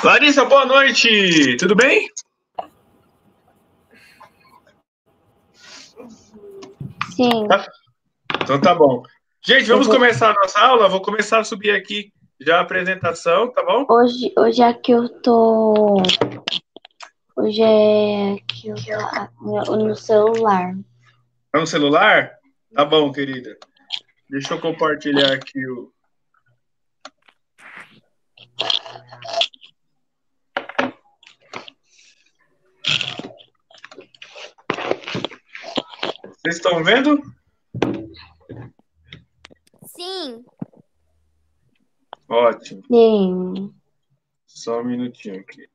Larissa, boa noite! Tudo bem? Sim, Então tá bom. Gente, eu vamos vou- começar a nossa aula. Vou começar a subir aqui já a apresentação, tá bom? hoje aqui eu tô. Hoje é que eu no celular. Tá no celular? Tá bom, querida. Deixa eu compartilhar aqui o. Vocês estão vendo? Sim. Ótimo. Sim, Só um minutinho aqui.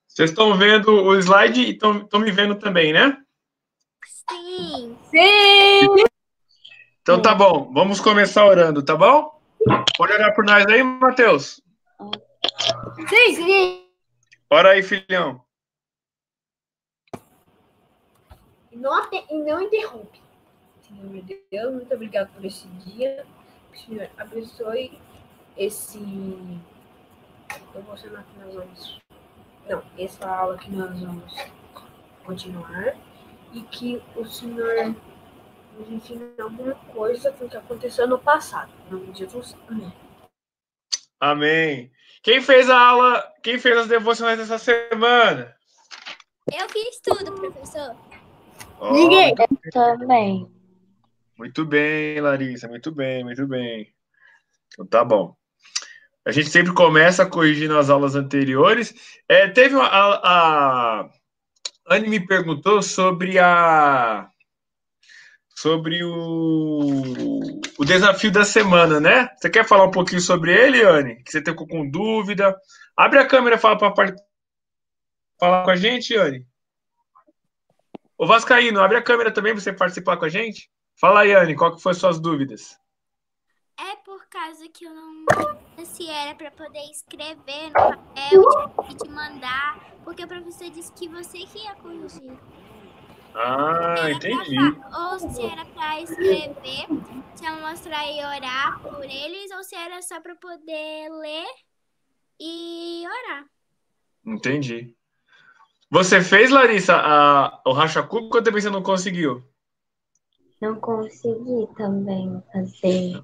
Vocês estão vendo o slide e estão me vendo também, né? Sim. Então tá bom. Vamos começar orando, tá bom? Pode orar por nós aí, Matheus? Sim. Ora aí, filhão. E não interrompe. Senhor meu Deus, muito obrigado por esse dia. Que o Senhor abençoe esse devocional que nós vamos. Não, essa aula que nós vamos continuar. E que o Senhor nos ensine alguma coisa do que aconteceu no passado. Em nome de Jesus. Amém. Amém. Quem fez a aula? Quem fez as devocionais dessa semana? Eu fiz tudo, professor. Oh, Ninguém. também. muito bem, Larissa. Muito bem, muito bem. Então tá bom. A gente sempre começa corrigindo as aulas anteriores. Teve a Anne me perguntou sobre o desafio da semana, né? Você quer falar um pouquinho sobre ele, Anne? Que você ficou com dúvida? Abre a câmera e fala para falar com a gente, Anne. Ô Vascaíno, abre a câmera também para você participar com a gente. Fala aí, Anne, qual que foi as suas dúvidas? É por causa que eu não sabia se era para poder escrever no papel e te mandar, porque o professor disse que você que ia corrigir. Ah, entendi. Ou se era para escrever, te mostrar e orar por eles, ou se era só para poder ler e orar. Entendi. Você fez, Larissa, o racha-cuco ou também você não conseguiu? Não consegui também fazer.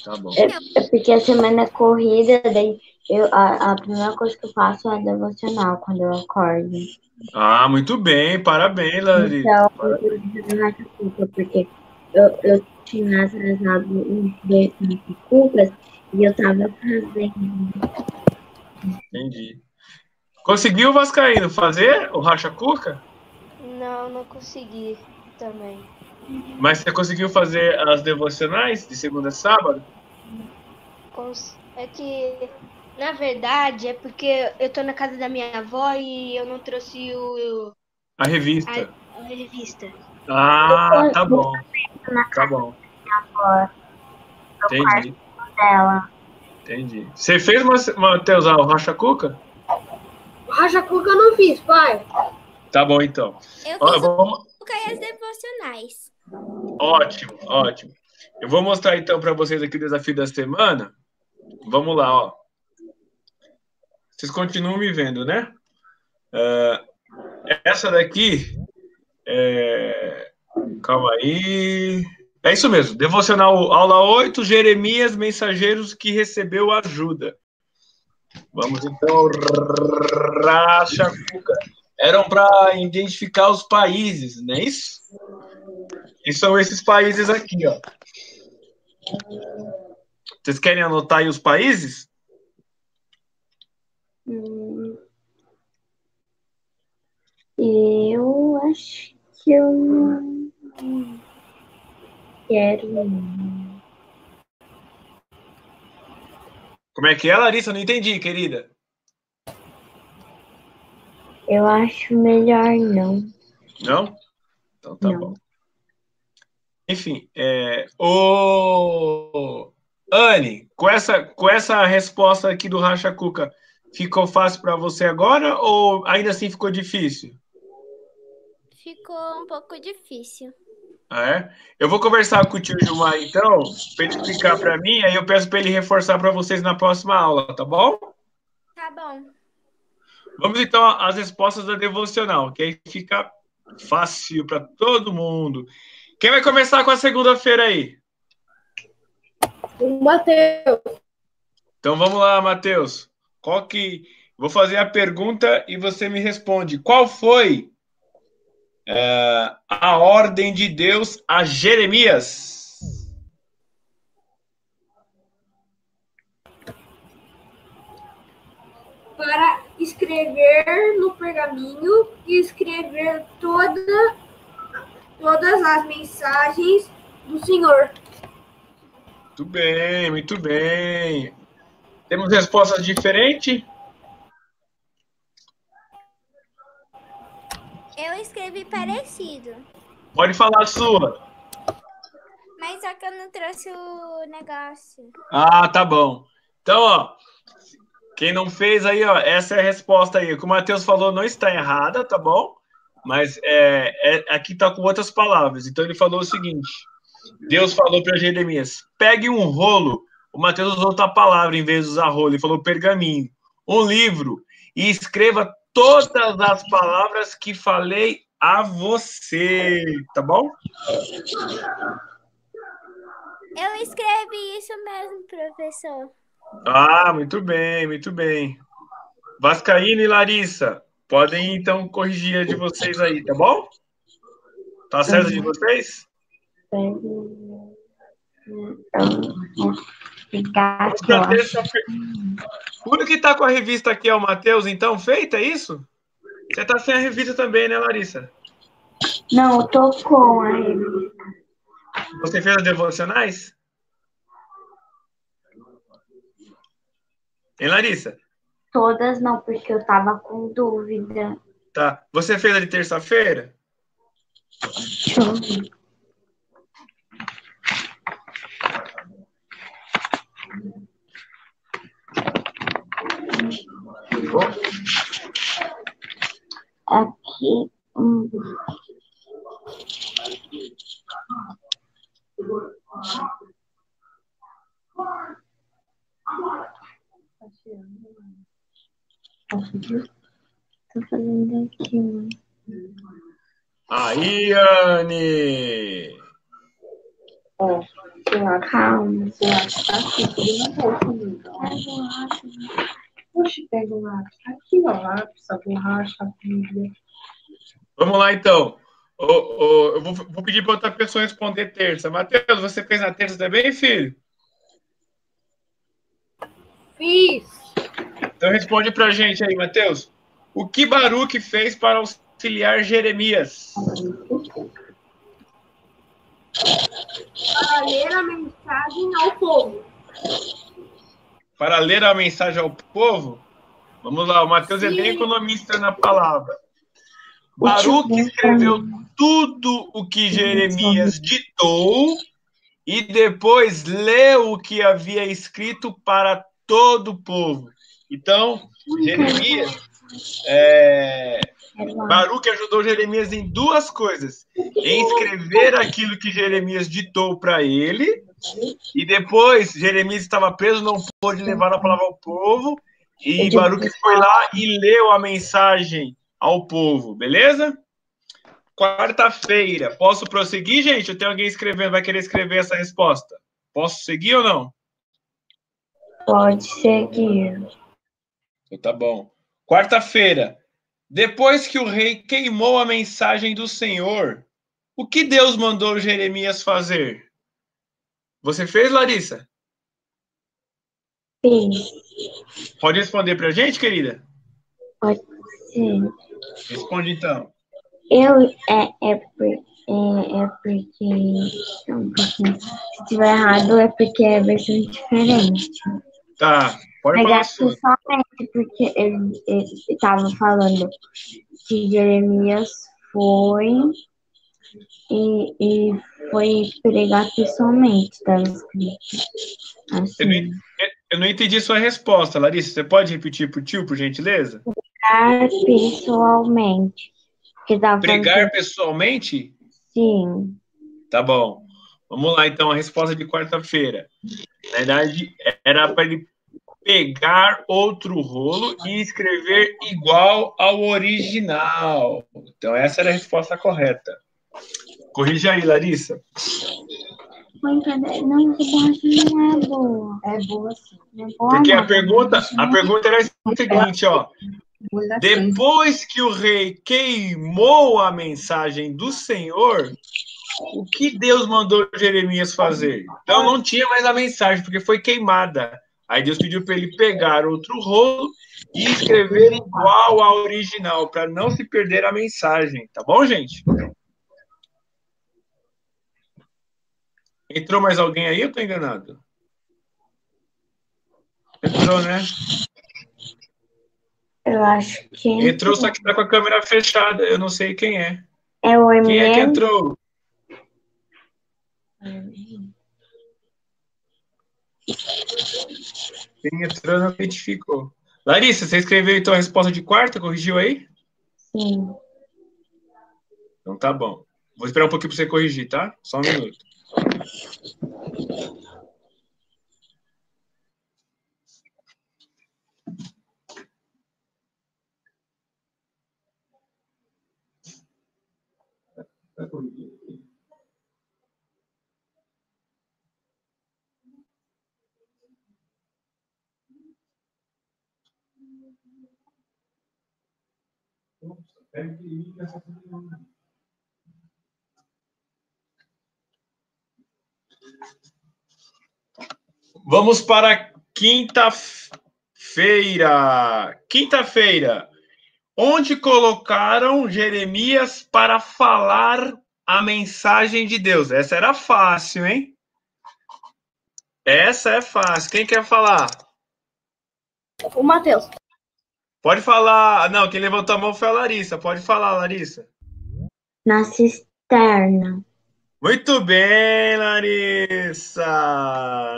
Tá bom. É porque a semana é corrida, daí a primeira coisa que eu faço é devocional quando eu acordo. Ah, muito bem. Parabéns, Larissa. Então, eu fiz racha cuca, porque eu tinha atrasado uns 2 racha e eu tava fazendo. Entendi. Conseguiu, Vascaíno, fazer o racha-cuca? Não consegui também. Mas você conseguiu fazer as devocionais de segunda a sábado? É que, na verdade, é porque eu tô na casa da minha avó e eu não trouxe A revista. a revista. Ah, tá bom. Tá bom. Entendi. Dela. Entendi. Você fez, Matheus, o racha-cuca? Racha-cuca eu não fiz, pai. Tá bom, então. Eu Ó, fiz vamos... o e as devocionais. Ótimo, ótimo. Eu vou mostrar, então, para vocês aqui o desafio da semana. Vamos lá, ó. Vocês continuam me vendo, né? Essa daqui Calma aí. É isso mesmo. Devocional aula 8, Jeremias, mensageiros que recebeu ajuda. Vamos então. Racha Cuca. Eram para identificar os países, não é isso? E são esses países aqui, ó. Vocês querem anotar aí os países? Eu acho que eu não quero. Como é que é, Larissa? Eu não entendi, querida. Eu acho melhor não. Não? Então tá Não. bom. Enfim, Anne, com essa resposta aqui do Racha Cuca, ficou fácil para você agora ou ainda assim ficou difícil? Ficou um pouco difícil. Ah, é? Eu vou conversar com o tio Gilmar, então, para ele explicar para mim, aí eu peço para ele reforçar para vocês na próxima aula, tá bom? Tá bom. Vamos então às respostas da devocional, que aí fica fácil para todo mundo. Quem vai começar com a segunda-feira aí? O Matheus. Então vamos lá, Matheus. Vou fazer a pergunta e você me responde. Qual foi a ordem de Deus a Jeremias? Para escrever no pergaminho e escrever todas as mensagens do Senhor. Muito bem, muito bem. Temos respostas diferentes? Eu escrevi parecido, Pode falar a sua. mas só que eu não trouxe o negócio. Ah, tá bom. Então, ó, quem não fez aí, ó, essa é a resposta aí. O que o Matheus falou não está errada, tá bom? Mas aqui tá com outras palavras. Então ele falou o seguinte: Deus falou para Jeremias: pegue um rolo. O Matheus usou outra palavra em vez de usar rolo. Ele falou pergaminho, um livro, e escreva todas as palavras que falei a você, tá bom? Eu escrevi isso mesmo, professor. Ah, muito bem, muito bem. Vascaíno e Larissa, podem então corrigir a de vocês aí, tá bom? Tá certo de vocês? Vamos pra terça-feira. Tudo que tá com a revista aqui é o Matheus, então, feita, é isso? Você tá sem a revista também, né, Larissa? Não, eu tô com a revista. Você fez as devocionais? Hein, Larissa? Todas não, porque eu tava com dúvida. Tá. Você fez a de terça-feira? Deixa eu ver. Aqui. Tô fazendo aqui, mano. Aí, Anne! Calma. Poxa, pega o lápis. Aqui, ó, lápis, a borracha, a Bíblia. Vamos lá, então. Eu vou pedir para outra pessoa responder terça. Matheus, você fez na terça também, filho? Fiz. Então responde para a gente aí, Matheus. O que Baruque fez para auxiliar Jeremias? Para ler a mensagem ao povo. Para ler a mensagem ao povo? Vamos lá, o Matheus é bem economista na palavra. Baruque escreveu tudo o que Jeremias ditou e depois leu o que havia escrito para todo o povo. Então, Baruque ajudou Jeremias em duas coisas: em escrever aquilo que Jeremias ditou para ele, e depois Jeremias estava preso, não pôde levar a palavra ao povo, e Baruque foi lá e leu a mensagem ao povo, beleza? Quarta-feira. Posso prosseguir, gente? Eu tenho alguém escrevendo, vai querer escrever essa resposta. Posso seguir ou não? Pode seguir. Tá bom. Quarta-feira. Depois que o rei queimou a mensagem do Senhor, o que Deus mandou Jeremias fazer? Você fez, Larissa? Sim. Pode responder pra gente, querida? Pode ser. Responde, então. Porque. Não, porque se tiver errado é porque é versão diferente. Tá, pode Mas falar é sua. somente porque ele estava falando que Jeremias foi e foi pregar pessoalmente, estava escrito. Assim. Eu não entendi sua resposta, Larissa. Você pode repetir pro tio, por gentileza? Pregar pessoalmente. Pregar pessoalmente? Sim. Tá bom. Vamos lá, então, a resposta de quarta-feira. Na verdade, era para ele pegar outro rolo e escrever igual ao original. Então, essa era a resposta correta. Corrija aí, Larissa. Não, essa borracha não é boa. É boa sim. Não é boa, Porque não. a pergunta era o seguinte, ó. Boa sim. Depois que o rei queimou a mensagem do Senhor, o que Deus mandou Jeremias fazer? Então não tinha mais a mensagem, porque foi queimada. Aí Deus pediu para ele pegar outro rolo e escrever igual ao original, para não se perder a mensagem. Tá bom, gente? Entrou mais alguém aí ou tô enganado? Entrou, né? Eu acho que Entrou, só que tá com a câmera fechada. Eu não sei quem é. é o Quem é que MM. entrou? Quem entrou não identificou. Larissa, você escreveu então a resposta de quarta? Corrigiu aí? Sim. Então tá bom. Vou esperar um pouquinho para você corrigir, tá? Só um minuto. Vamos para quinta-feira. Quinta-feira. Onde colocaram Jeremias para falar a mensagem de Deus? Essa era fácil, hein? Essa é fácil. Quem quer falar? O Matheus. Pode falar. Não, quem levantou a mão foi a Larissa. Pode falar, Larissa. Na cisterna. Muito bem, Larissa.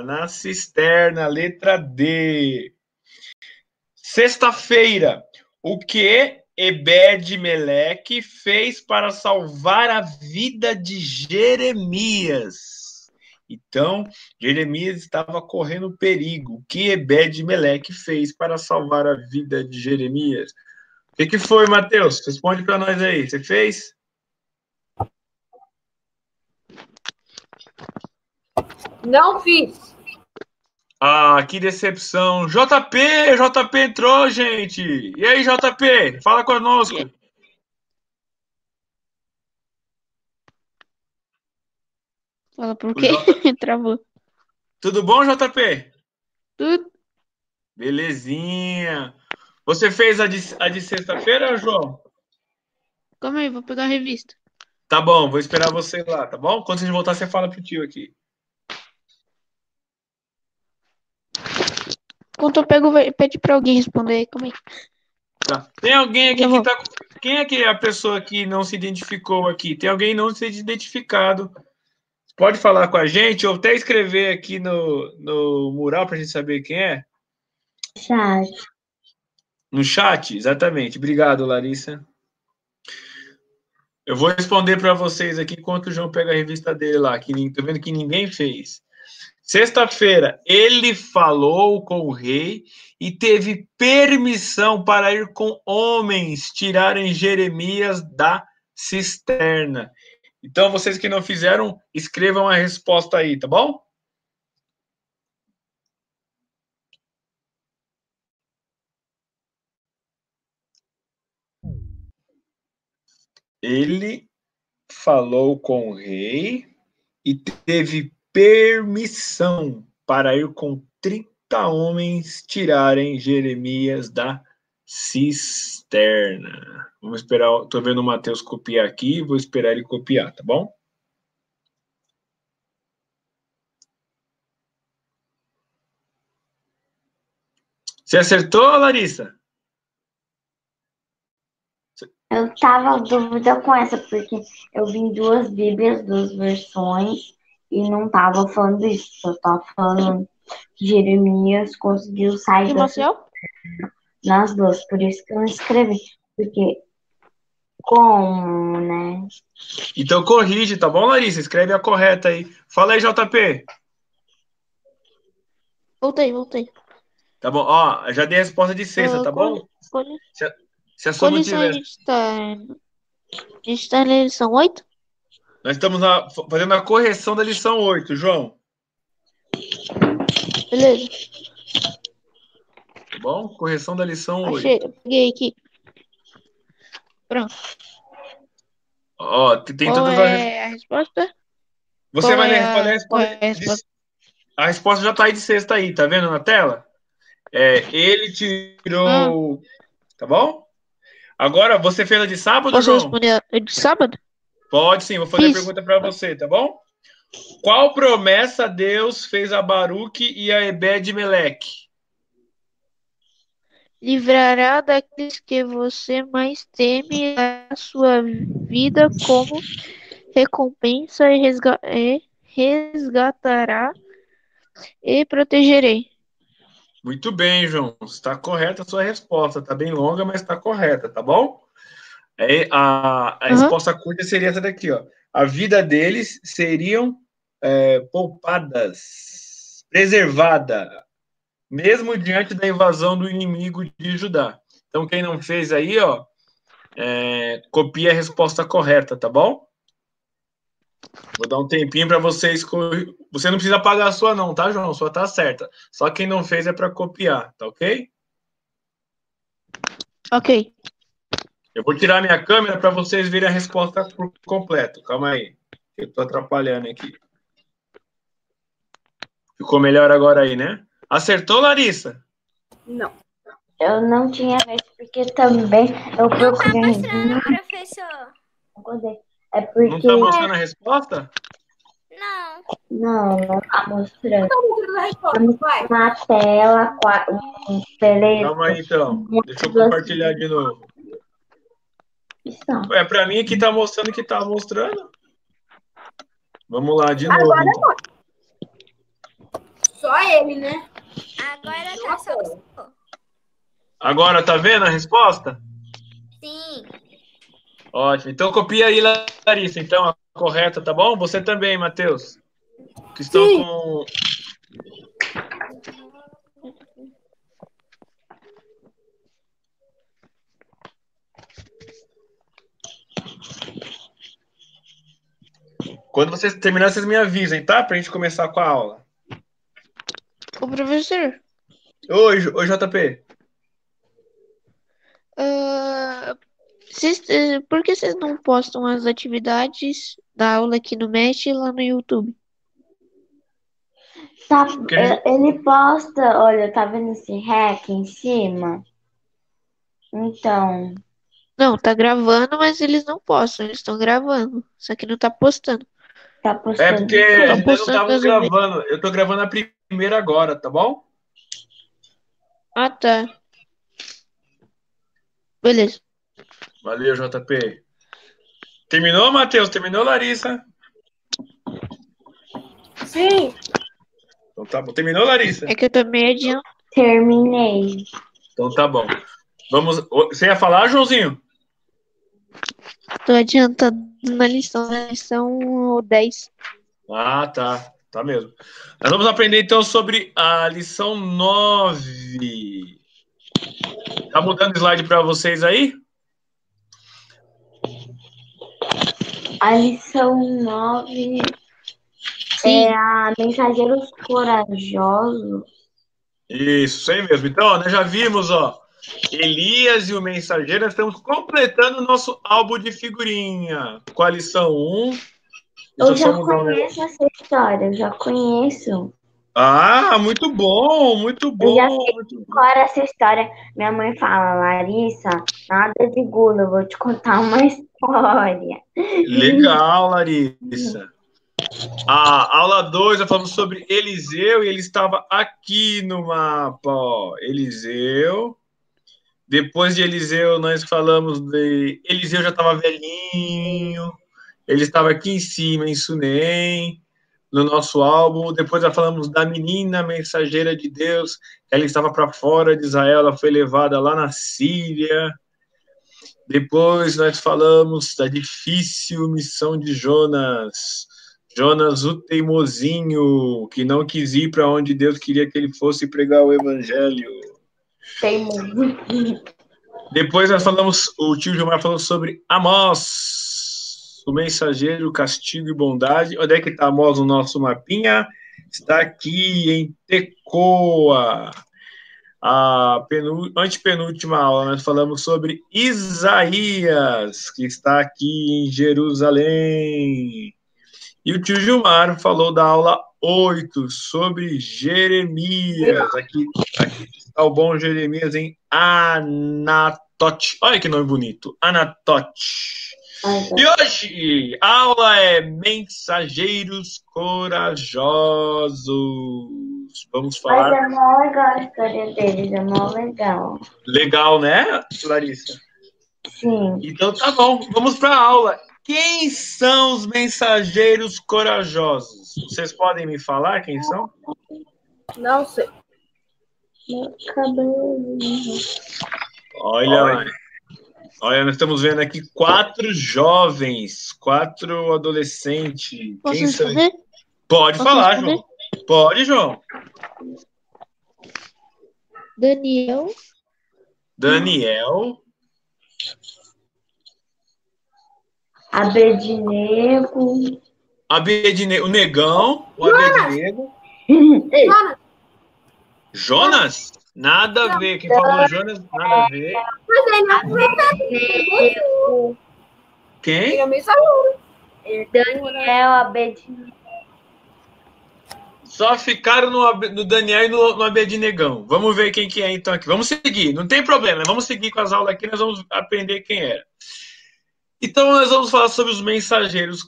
Na cisterna, letra D. Sexta-feira. O que Ebed-Meleque fez para salvar a vida de Jeremias? Então, Jeremias estava correndo perigo. O que Ebed-Meleque fez para salvar a vida de Jeremias? O que foi, Matheus? Responde para nós aí. Você fez? Não fiz. Ah, que decepção. JP entrou, gente. E aí, JP? Fala conosco. Fala por quê? Travou. Tudo bom, JP? Tudo. Belezinha. Você fez a de sexta-feira, João? Calma aí, vou pegar a revista. Tá bom, vou esperar você lá, tá bom? Quando você voltar, você fala pro tio aqui. Enquanto eu pego, pede pra alguém responder. Calma aí. Tá. Tem alguém aqui Já que vou. tá. Quem é que é a pessoa que não se identificou aqui? Tem alguém não se identificado. Pode falar com a gente ou até escrever aqui no mural pra gente saber quem é? Chat. No chat? Exatamente. Obrigado, Larissa. Eu vou responder para vocês aqui enquanto o João pega a revista dele lá, que tô vendo que ninguém fez. Sexta-feira, ele falou com o rei e teve permissão para ir com homens tirarem Jeremias da cisterna. Então, vocês que não fizeram, escrevam a resposta aí, tá bom? Ele falou com o rei e teve permissão para ir com 30 homens tirarem Jeremias da cisterna. Vamos esperar, estou vendo o Matheus copiar aqui, vou esperar ele copiar, tá bom? Você acertou, Larissa? Eu tava dúvida com essa, porque eu vi em duas Bíblias, duas versões, e não tava falando isso. Eu tava falando que Jeremias conseguiu sair E Marcel? nas duas. Por isso que eu escrevi. Porque como, né? Então corrige, tá bom, Larissa? Escreve a correta aí. Fala aí, JP. Voltei. Tá bom, ó, já dei a resposta de sexta, Ah, tá bom? Se a sua qual não lição a tiver. gente tá? A gente tá na lição 8? Nós estamos fazendo a correção da lição 8, João. Beleza. Tá bom? Correção da lição 8. Achei, peguei aqui. Pronto. Ó, tem Qual todas as. é a resposta? Você Qual vai é responder a qual resposta. é a resposta? A resposta já tá aí de sexta aí, tá vendo na tela? Ele Ah, tirou. Tá bom? Agora, você fez a de sábado, posso João? responder a de sábado? Pode sim, vou fazer a Fiz. pergunta para você, tá bom? Qual promessa Deus fez a Baruque e a Ebed-Meleque? Livrará daqueles que você mais teme a sua vida como recompensa e resgatará e protegerei. Muito bem, João. Está correta a sua resposta. Está bem longa, mas está correta, tá bom? A Aham. resposta curta seria essa daqui, ó. A vida deles seriam poupadas, preservada, mesmo diante da invasão do inimigo de Judá. Então, quem não fez aí, ó, copia a resposta correta, tá bom? Vou dar um tempinho para vocês. Você não precisa pagar a sua, não, tá, João? A sua tá certa. Só quem não fez é para copiar, tá ok? Ok. Eu vou tirar minha câmera para vocês verem a resposta por completo. Calma aí. Eu tô atrapalhando aqui. Ficou melhor agora aí, né? Acertou, Larissa? Não. Eu não tinha visto, porque também eu Não tá procurei. mostrando, professor. É Não porque. tá mostrando a resposta? Não. Não tá mostrando. Tá mostrando a resposta, vai. Na tela, um peleiro. Calma aí, então. Deixa eu compartilhar de novo. Isso. Para mim aqui tá mostrando que tá mostrando. Vamos lá, de novo, então. Só ele, né? Agora tá só o senhor. Agora tá vendo a resposta? Sim. Ótimo. Então copia aí, Larissa. Então, a correta, tá bom? Você também, Matheus. Que estão Sim. com... Quando vocês terminarem, vocês me avisem, tá? Pra gente começar com a aula. O professor, Oi, JP. por que vocês não postam as atividades da aula aqui no Mesh e lá no YouTube? Tá, Que- ele posta, olha, tá vendo esse hack em cima? Então, Não, tá gravando, mas eles não postam. Eles estão gravando. Só que não tá postando. tá postando. Porque Estão ainda não postando estávamos às vezes. gravando. Eu tô gravando a primeira agora, tá bom? Ah, tá. Beleza. Valeu, JP. Terminou, Matheus? Terminou, Larissa? Sim. Então tá bom. Terminou, Larissa? É que eu tô meio adiantado. Terminei. Então tá bom. Vamos. Você ia falar, Joãozinho? Tô adiantado na lição 10. Ah, tá. Tá mesmo. Nós vamos aprender então sobre a lição 9. Tá mudando o slide para vocês aí? A lição 9 Sim. é a Mensageiros Corajosos. Isso aí mesmo. Então, ó, nós já vimos, ó, Elias e o Mensageiro. Nós estamos completando o nosso álbum de figurinha com a lição 1. Eu já conheço essa história, eu já conheço. Ah, muito bom, muito Eu já bom. sei Muito bom. qual era essa história. Minha mãe fala, Larissa, nada de gula, eu vou te contar uma história. Legal, Larissa. A aula 2, nós falamos sobre Eliseu e ele estava aqui no mapa, ó. Eliseu. Depois de Eliseu, nós falamos de... Eliseu já estava velhinho. Ele estava aqui em cima, em Sunem, no nosso álbum. Depois nós falamos da menina mensageira de Deus. Ela estava para fora de Israel, ela foi levada lá na Síria. Depois nós falamos da difícil missão de Jonas. Jonas, o teimosinho, que não quis ir para onde Deus queria que ele fosse pregar o evangelho. Teimoso. Depois nós falamos, o tio Gilmar falou sobre Amós, o mensageiro, castigo e bondade. Onde é que está Amós no nosso mapinha? Está aqui em Tecoa. A antepenúltima aula nós falamos sobre Isaías, que está aqui em Jerusalém. E o tio Gilmar falou da aula 8 sobre Jeremias. Aqui está o bom Jeremias em Anatote. Olha que nome bonito, Anatote. E hoje a aula é Mensageiros Corajosos. Vamos falar. Mas é mó legal a história deles, é mó legal. Legal, né, Larissa? Sim. Então tá bom, vamos para a aula. Quem são os mensageiros corajosos? Vocês podem me falar quem são? Não sei. Meu cabelo. Olha, nós estamos vendo aqui 4 jovens, 4 adolescentes. Posso Quem são? responder? Pode Posso falar, responder? João. Pode, João. Daniel. Abednego. O Negão. O Abednego. Jonas? Nada a ver. Quem falou Jonas, nada a ver. Abednego. Quem? Daniel, Abednego. Só ficaram no Daniel e no Abednegão. Vamos ver quem que é então aqui. Vamos seguir, não tem problema. Vamos seguir com as aulas aqui, nós vamos aprender quem era. Então nós vamos falar sobre os mensageiros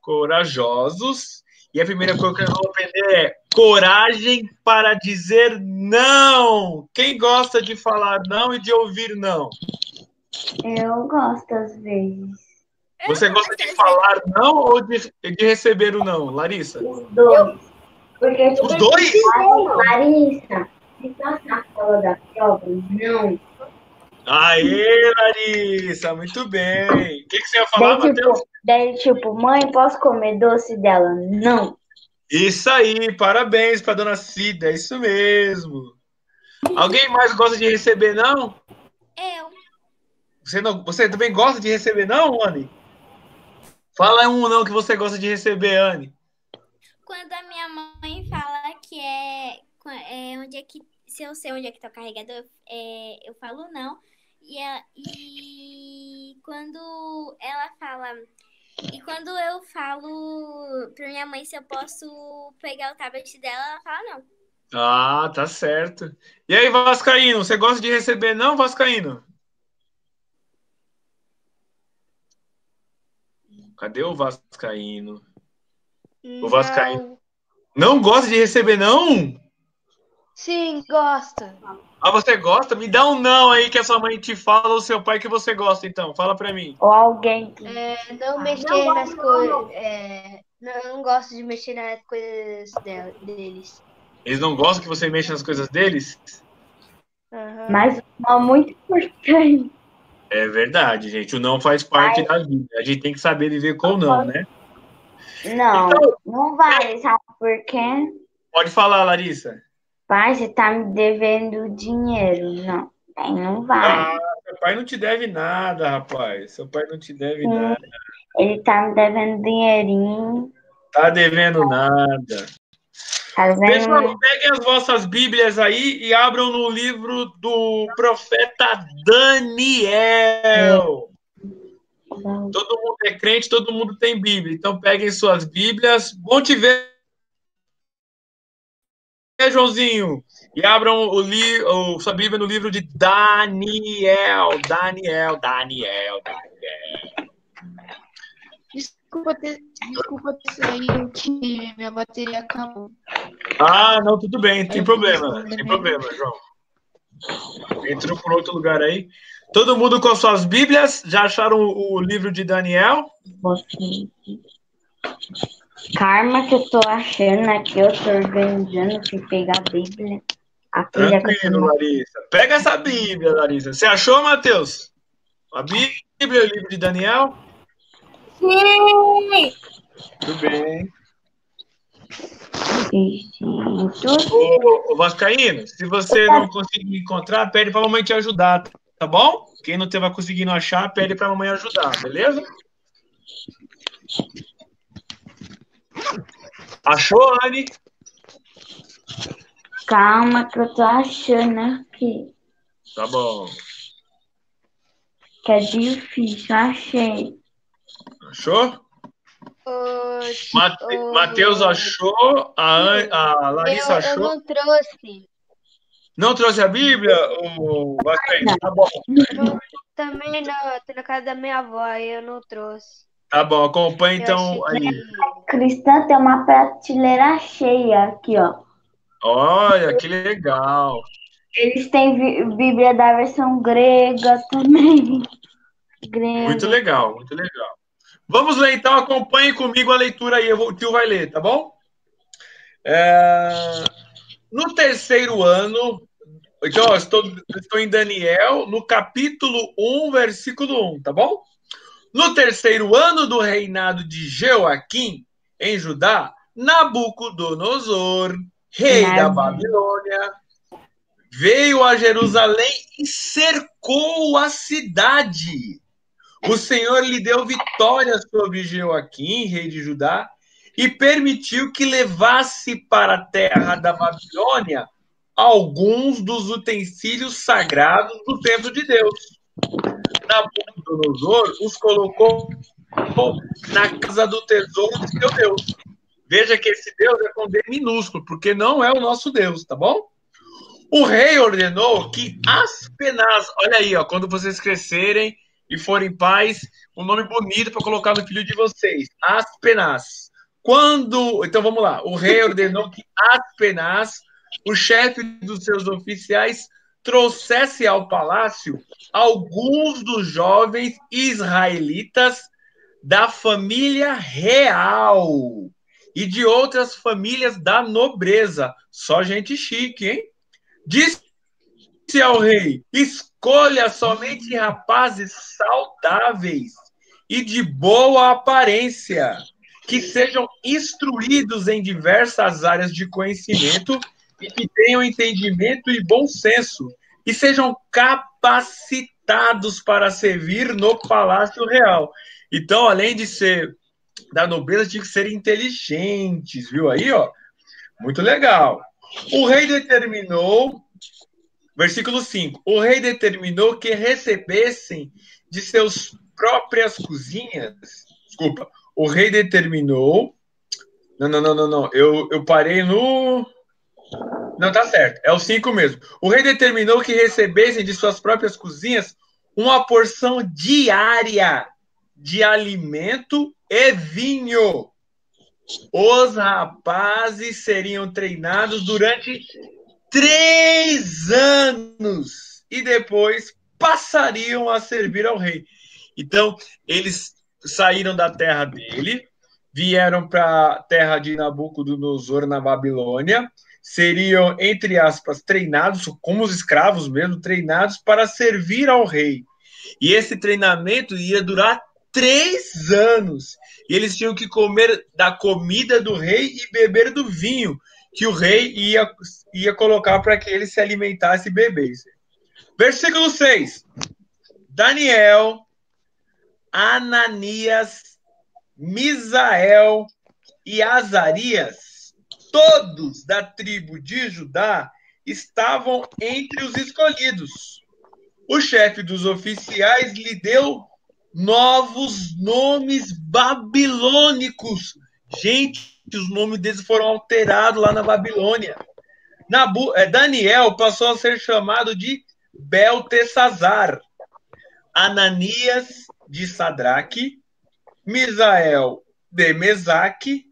corajosos. E a primeira coisa que nós vamos aprender é coragem para dizer não. Quem gosta de falar não e de ouvir não? Eu gosto às vezes. Você gosta de falar não ou de receber o não, Larissa? Os dois. Porque, tipo, Os dois? Larissa, se passar fora da prova, não. Aê, Larissa, muito bem. O que você ia falar, Matheus? Daí, tipo, mãe, posso comer doce dela? Não. Isso aí, parabéns para dona Cida, é isso mesmo. Alguém mais gosta de receber não? Eu. Você também gosta de receber não, Anne? Fala um não que você gosta de receber, Anne. Quando a minha mãe fala que é onde é que, se eu sei onde é que tá o carregador, eu falo não. E quando ela fala, e quando eu falo pra minha mãe se eu posso pegar o tablet dela, ela fala não. Ah, tá certo. E aí, Vascaíno, você gosta de receber não, Vascaíno? Cadê o Vascaíno? O Vascaíno não gosta de receber não? Sim, gosto. Ah, você gosta? Me dá um não aí que a sua mãe te fala ou seu pai que você gosta, então. Fala pra mim. Ou alguém que... Não mexer nas coisas. Não gosto de mexer nas coisas deles. Eles não gostam que você mexa nas coisas deles? Uhum. Mas é muito importante. É verdade, gente. O não faz parte da vida. A gente tem que saber viver com o não, né? Não, Então, não vale, sabe por quê? Pode falar, Larissa. Pai, você tá me devendo dinheiro. Não, não vale. Seu pai não te deve nada, rapaz. Seu pai não te deve nada. Ele tá me devendo dinheirinho. Tá devendo nada. Tá devendo... Pessoal, peguem as vossas Bíblias aí e abram no livro do profeta Daniel. Todo mundo é crente, todo mundo tem Bíblia. Então peguem suas Bíblias. Bom te ver, Joãozinho. E abram sua Bíblia no livro de Daniel. Desculpa ter saído que minha bateria acabou. Ah, não, tudo bem, tem problema. Tem problema, João. Entrou por outro lugar aí. Todo mundo com suas Bíblias? Já acharam o livro de Daniel? Karma que eu tô achando aqui, eu tô organizando, fui pegar a Bíblia. Tranquilo, Larissa. Pega essa Bíblia, Larissa. Você achou, Matheus? A Bíblia, o livro de Daniel? Sim! Tudo bem. 600. Ô, Vascaíno, se você não conseguir encontrar, pede pra mamãe te ajudar, tá bom? Quem não vai conseguindo achar, pede pra mamãe ajudar, beleza? Achou, Anne? Calma que eu tô achando aqui. Tá bom. Que é difícil, achei. Achou? Matheus achou, a Larissa Eu achou. não trouxe. Não trouxe a Bíblia, o Vascaíno? Tá bom. Também não, eu tô na casa da minha avó e eu não trouxe. Tá bom, acompanha Eu então achei aí. Cristã tem uma prateleira cheia aqui, ó. Olha, que legal. Eles têm Bíblia da versão grega também. Muito Grega. legal, muito legal. Vamos ler então, acompanhe comigo a leitura aí, o tio vai ler, tá bom? No terceiro ano, então, ó, estou em Daniel, no capítulo 1, versículo 1, tá bom? No terceiro ano do reinado de Jeoaquim, em Judá, Nabucodonosor, rei da Babilônia, veio a Jerusalém e cercou a cidade. O Senhor lhe deu vitória sobre Jeoaquim, rei de Judá, e permitiu que levasse para a terra da Babilônia alguns dos utensílios sagrados do templo de Deus. Nabucodonosor os colocou na casa do tesouro de seu Deus. Veja que esse Deus é com D minúsculo, porque não é o nosso Deus, tá bom? O rei ordenou que Aspenaz, olha aí, ó, quando vocês crescerem e forem pais, um nome bonito para colocar no filho de vocês, Aspenaz. Então vamos lá, o rei ordenou que Aspenaz, o chefe dos seus oficiais, trouxesse ao palácio alguns dos jovens israelitas da família real e de outras famílias da nobreza. Só gente chique, hein? Disse ao rei: escolha somente rapazes saudáveis e de boa aparência, que sejam instruídos em diversas áreas de conhecimento e que tenham entendimento e bom senso, e sejam capacitados para servir no palácio real. Então, além de ser da nobreza, tinha que ser inteligentes, viu aí, ó? Muito legal. O rei determinou, versículo 5, o rei determinou que recebessem de seus próprias cozinhas, desculpa, o rei determinou, não, eu parei no, não, tá certo, é o 5 mesmo. O rei determinou que recebessem de suas próprias cozinhas uma porção diária de alimento e vinho. Os rapazes seriam treinados durante 3 anos e depois passariam a servir ao rei. Então, eles saíram da terra dele, vieram para a terra de Nabucodonosor, na Babilônia, seriam, entre aspas, treinados, como os escravos mesmo, treinados para servir ao rei. E esse treinamento ia durar 3 anos. E eles tinham que comer da comida do rei e beber do vinho que o rei ia colocar para que eles se alimentassem e bebessem. Versículo 6. Daniel, Ananias, Misael e Azarias, todos da tribo de Judá, estavam entre os escolhidos. O chefe dos oficiais lhe deu novos nomes babilônicos. Gente, os nomes deles foram alterados lá na Babilônia. Daniel passou a ser chamado de Beltesazar, Ananias de Sadraque, Misael de Mesaque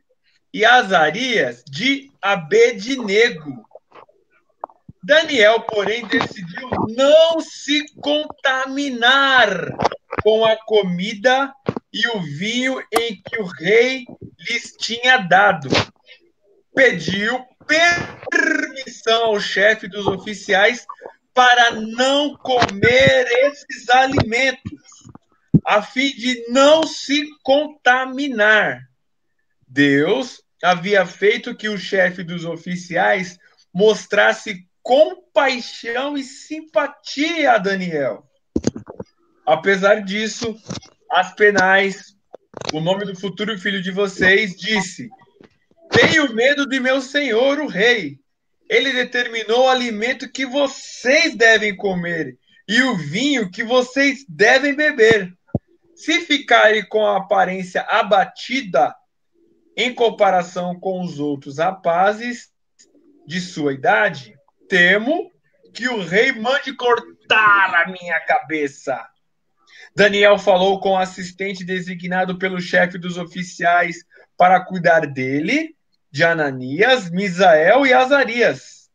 e Azarias de Abednego. Daniel, porém, decidiu não se contaminar com a comida e o vinho em que o rei lhes tinha dado. Pediu permissão ao chefe dos oficiais para não comer esses alimentos. a fim de não se contaminar. Deus havia feito que o chefe dos oficiais mostrasse compaixão e simpatia a Daniel. Apesar disso, Aspenaz, o nome do futuro filho de vocês, disse: tenho medo de meu senhor, o rei. Ele determinou o alimento que vocês devem comer e o vinho que vocês devem beber. Se ficarem com a aparência abatida em comparação com os outros rapazes de sua idade, temo que o rei mande cortar a minha cabeça. Daniel falou com o assistente designado pelo chefe dos oficiais para cuidar dele, de Ananias, Misael e Azarias.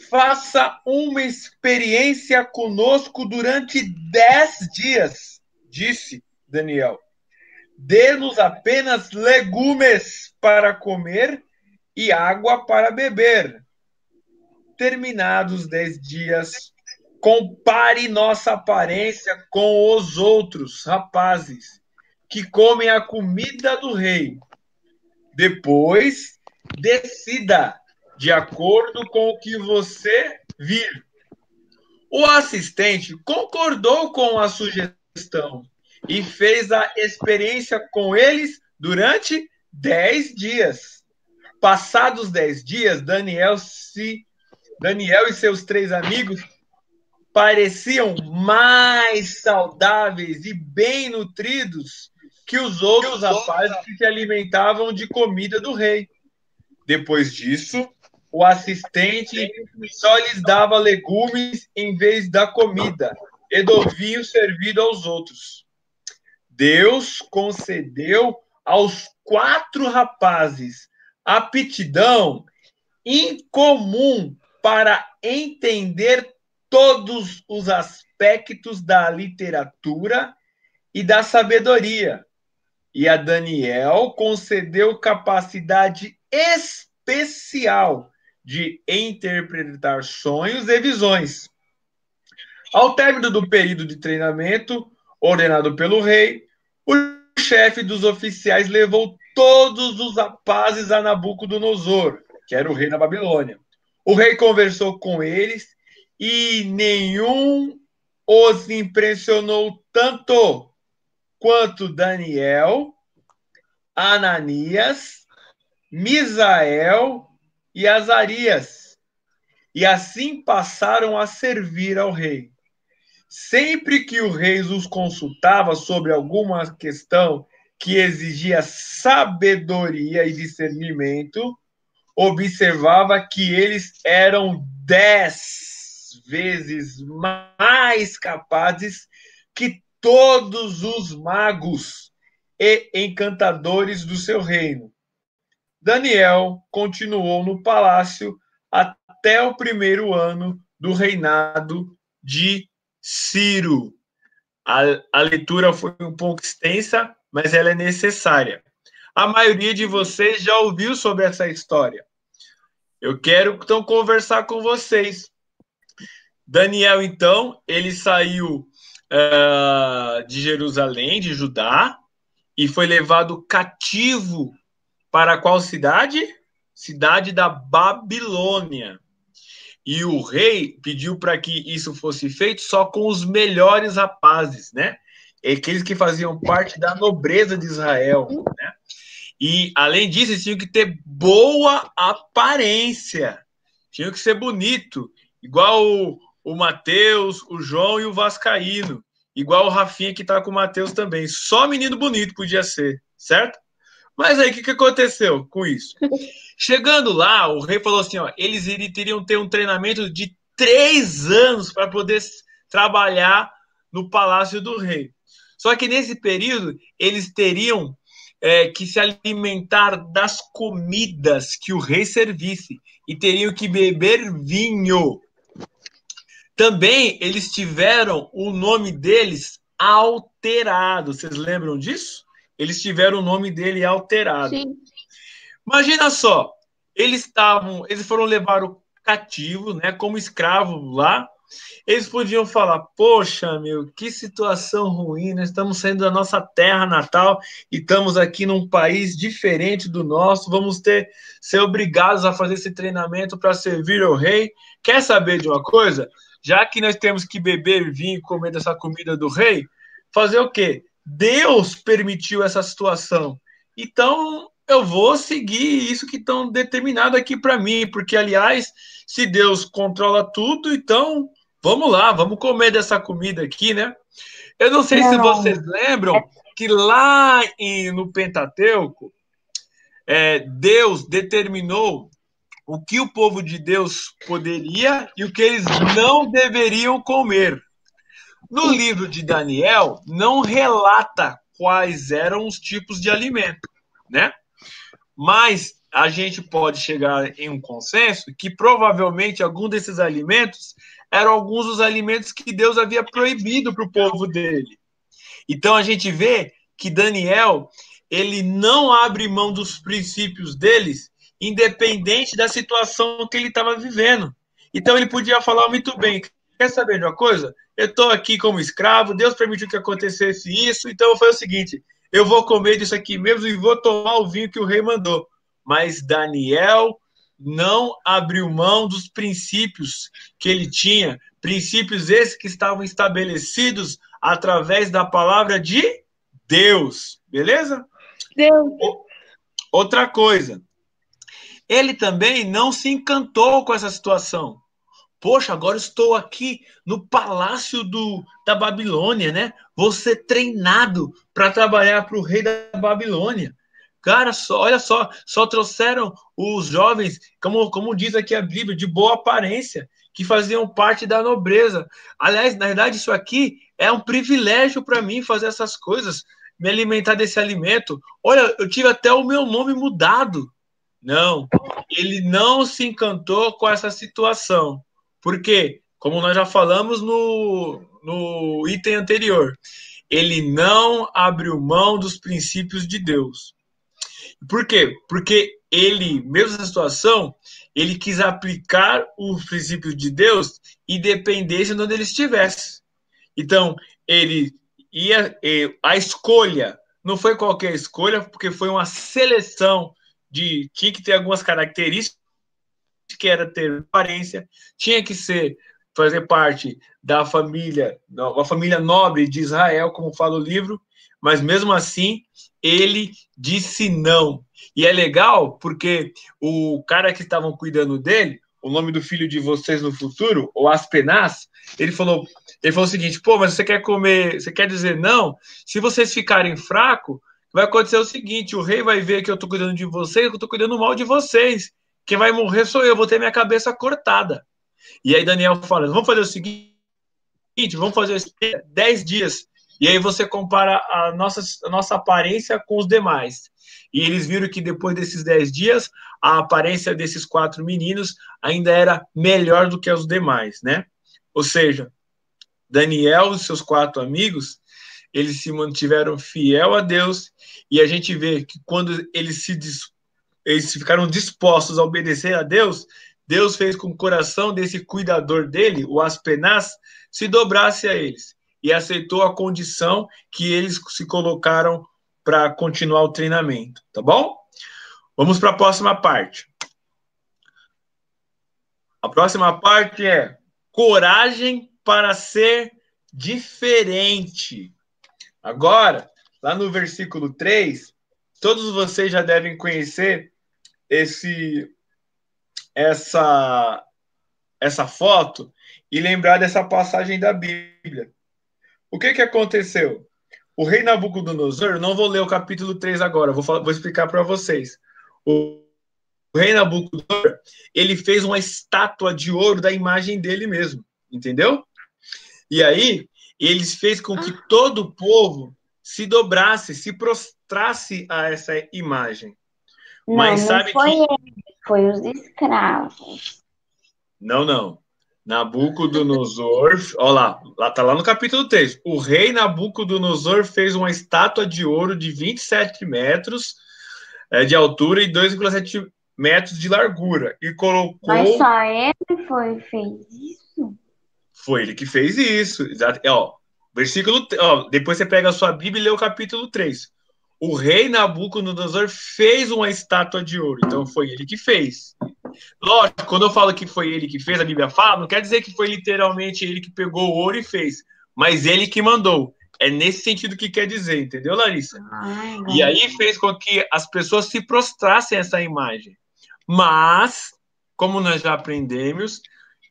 Faça uma experiência conosco durante 10 dias, disse Daniel. Dê-nos apenas legumes para comer e água para beber. Terminados 10 dias, compare nossa aparência com os outros rapazes que comem a comida do rei. Depois, decida de acordo com o que você vir. O assistente concordou com a sugestão e fez a experiência com eles durante 10 dias. Passados 10 dias, Daniel e seus 3 amigos pareciam mais saudáveis e bem nutridos que os outros rapazes que se alimentavam de comida do rei. Depois disso, o assistente só lhes dava legumes em vez da comida e do vinho servido aos outros. Deus concedeu aos 4 rapazes aptidão incomum para entender todos os aspectos da literatura e da sabedoria. E a Daniel concedeu capacidade especial de interpretar sonhos e visões. Ao término do período de treinamento ordenado pelo rei, o chefe dos oficiais levou todos os rapazes a Nabucodonosor, que era o rei da Babilônia. O rei conversou com eles e nenhum os impressionou tanto quanto Daniel, Ananias, Misael e Azarias. E assim passaram a servir ao rei. Sempre que o rei os consultava sobre alguma questão que exigia sabedoria e discernimento, observava que eles eram 10 vezes mais capazes que todos os magos e encantadores do seu reino. Daniel continuou no palácio até o primeiro ano do reinado de Ciro. A leitura foi um pouco extensa, mas ela é necessária. A maioria de vocês já ouviu sobre essa história. Eu quero, então, conversar com vocês. Daniel, então, ele saiu de Jerusalém, de Judá, e foi levado cativo para qual cidade? Cidade da Babilônia. E o rei pediu para que isso fosse feito só com os melhores rapazes, né? Aqueles que faziam parte da nobreza de Israel, né? E, além disso, eles tinham que ter boa aparência. Tinham que ser bonito. Igual o Mateus, o João e o Vascaíno. Igual o Rafinha, que tá com o Mateus também. Só menino bonito podia ser, certo? Mas aí, o que aconteceu com isso? Chegando lá, o rei falou assim, ó, eles teriam ter um treinamento de 3 anos para poder trabalhar no palácio do rei. Só que nesse período, eles teriam que se alimentar das comidas que o rei servisse e teriam que beber vinho. Também eles tiveram o nome deles alterado. Vocês lembram disso? Eles tiveram o nome dele alterado. Sim. Imagina só, eles foram levados cativos, né, como escravos lá, Eles podiam falar, poxa, meu, que situação ruim, nós estamos saindo da nossa terra natal e estamos aqui num país diferente do nosso, vamos ser obrigados a fazer esse treinamento para servir ao rei. Quer saber de uma coisa? Já que nós temos que beber vinho e comer dessa comida do rei, fazer o quê? Deus permitiu essa situação. Então, eu vou seguir isso que estão determinado aqui para mim, porque, aliás, se Deus controla tudo, então vamos lá, vamos comer dessa comida aqui, né? Eu não sei se vocês lembram que lá no Pentateuco, Deus determinou o que o povo de Deus poderia e o que eles não deveriam comer. No livro de Daniel, não relata quais eram os tipos de alimento, né? Mas a gente pode chegar em um consenso que provavelmente algum desses alimentos eram alguns dos alimentos que Deus havia proibido para o povo dele. Então a gente vê que Daniel, ele não abre mão dos princípios deles, independente da situação que ele estava vivendo. Então ele podia falar muito bem, quer saber de uma coisa? Eu estou aqui como escravo, Deus permitiu que acontecesse isso, então eu falei o seguinte, eu vou comer disso aqui mesmo e vou tomar o vinho que o rei mandou. Mas Daniel não abriu mão dos princípios que ele tinha, princípios esses que estavam estabelecidos através da palavra de Deus, beleza? Deus. Outra coisa, ele também não se encantou com essa situação. Poxa, agora estou aqui no palácio da Babilônia, né? Vou ser treinado para trabalhar para o rei da Babilônia. Cara, olha só trouxeram os jovens, como diz aqui a Bíblia, de boa aparência, que faziam parte da nobreza. Aliás, na verdade, isso aqui é um privilégio para mim fazer essas coisas, me alimentar desse alimento. Olha, eu tive até o meu nome mudado. Não, ele não se encantou com essa situação. Porque, como nós já falamos no item anterior, ele não abriu mão dos princípios de Deus. Por quê? Porque ele, mesmo nessa situação, ele quis aplicar os princípios de Deus independente de onde ele estivesse. Então, a escolha não foi qualquer escolha, porque foi uma seleção tinha que ter algumas características, que era ter aparência, tinha que fazer parte da família, uma família nobre de Israel, como fala o livro, mas mesmo assim, ele disse não. E é legal porque o cara que estavam cuidando dele, o nome do filho de vocês no futuro, o Aspenaz, ele falou o seguinte, pô, mas você quer comer, você quer dizer não? Se vocês ficarem fracos, vai acontecer o seguinte, o rei vai ver que eu estou cuidando de vocês, que eu estou cuidando mal de vocês. Quem vai morrer sou eu, vou ter minha cabeça cortada. E aí Daniel fala, vamos fazer o seguinte, vamos fazer 10 dias. E aí você compara a nossa aparência com os demais. E eles viram que depois desses 10 dias, a aparência desses 4 meninos ainda era melhor do que os demais, né? Ou seja, Daniel e seus 4 amigos, eles se mantiveram fiel a Deus, e a gente vê que quando eles ficaram dispostos a obedecer a Deus, Deus fez com que o coração desse cuidador dele, o Aspenaz, se dobrasse a eles e aceitou a condição que eles se colocaram para continuar o treinamento, tá bom? Vamos para a próxima parte. A próxima parte é coragem para ser diferente. Agora, lá no versículo 3, todos vocês já devem conhecer essa foto e lembrar dessa passagem da Bíblia. O que aconteceu? O rei Nabucodonosor, não vou ler o capítulo 3 agora, vou explicar para vocês. O rei Nabucodonosor, ele fez uma estátua de ouro da imagem dele mesmo, entendeu? E aí, ele fez com que todo o povo se dobrasse, se prostrasse a essa imagem. Não, Mas não sabe foi que... ele, foi os escravos. Não. Nabucodonosor, olha lá tá lá no capítulo 3. O rei Nabucodonosor fez uma estátua de ouro de 27 metros de altura e 2,7 metros de largura. E colocou... Mas só ele fez isso? Foi ele que fez isso. Exato. Ó, versículo, ó, depois você pega a sua Bíblia e lê o capítulo 3. O rei Nabucodonosor fez uma estátua de ouro. Então foi ele que fez. Lógico, quando eu falo que foi ele que fez, a Bíblia fala, não quer dizer que foi literalmente ele que pegou o ouro e fez. Mas ele que mandou. É nesse sentido que quer dizer, entendeu, Larissa? E aí fez com que as pessoas se prostrassem a essa imagem. Mas, como nós já aprendemos,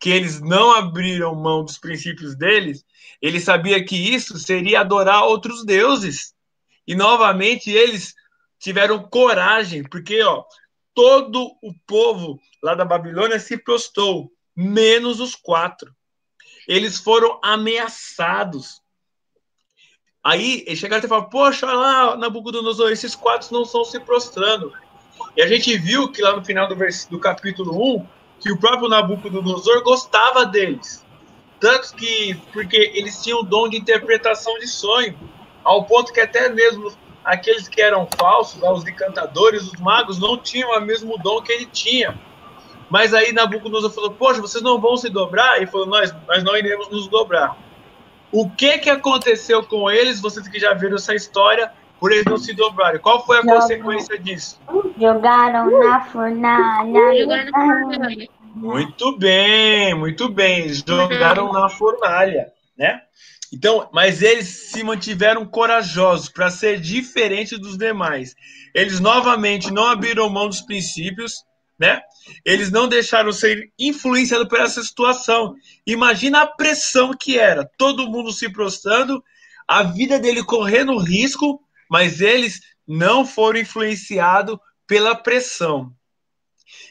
que eles não abriram mão dos princípios deles, ele sabia que isso seria adorar outros deuses. E, novamente, eles tiveram coragem, porque ó, todo o povo lá da Babilônia se prostrou, menos os 4. Eles foram ameaçados. Aí, eles chegaram e falaram, poxa, olha lá, Nabucodonosor, esses 4 não estão se prostrando. E a gente viu que lá no final do capítulo 1, que o próprio Nabucodonosor gostava deles. Tanto que, porque eles tinham o dom de interpretação de sonho, ao ponto que até mesmo aqueles que eram falsos, os encantadores, os magos, não tinham o mesmo dom que ele tinha. Mas aí Nabucodonosor falou, poxa, vocês não vão se dobrar? E ele falou, nós não iremos nos dobrar. O que aconteceu com eles, vocês que já viram essa história, por eles não se dobrarem? Qual foi a consequência disso? Jogaram na fornalha. Muito bem, muito bem. Jogaram na fornalha, né? Então, mas eles se mantiveram corajosos para ser diferentes dos demais. Eles novamente não abriram mão dos princípios, né? Eles não deixaram ser influenciados por essa situação. Imagina a pressão que era, todo mundo se prostrando, a vida dele correndo risco, mas eles não foram influenciados pela pressão.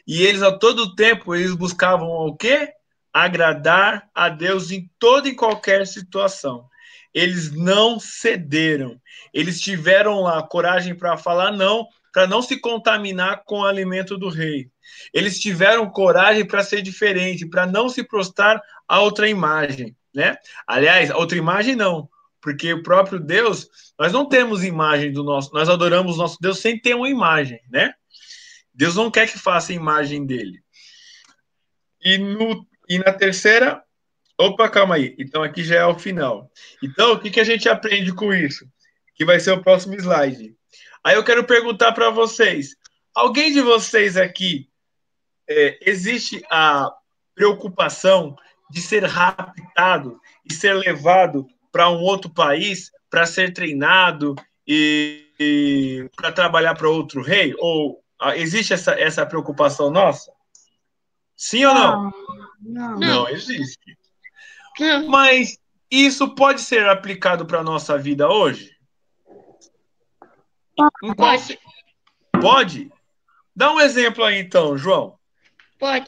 E eles, a todo tempo, eles buscavam o quê? Agradar a Deus em toda e qualquer situação. Eles não cederam. Eles tiveram lá coragem para falar não, para não se contaminar com o alimento do rei. Eles tiveram coragem para ser diferente, para não se prostrar a outra imagem, né? Aliás, a outra imagem não, porque o próprio Deus, nós não temos imagem do nosso, nós adoramos o nosso Deus sem ter uma imagem, né? Deus não quer que faça a imagem dele. E na terceira... Opa, calma aí. Então, aqui já é o final. Então, o que a gente aprende com isso? Que vai ser o próximo slide. Aí eu quero perguntar para vocês. Alguém de vocês aqui existe a preocupação de ser raptado e ser levado para um outro país para ser treinado e para trabalhar para outro rei? Ou existe essa preocupação nossa? Sim ou não? Não existe. Não. Mas isso pode ser aplicado para a nossa vida hoje? Pode. Pode? Dá um exemplo aí, então, João. Pode.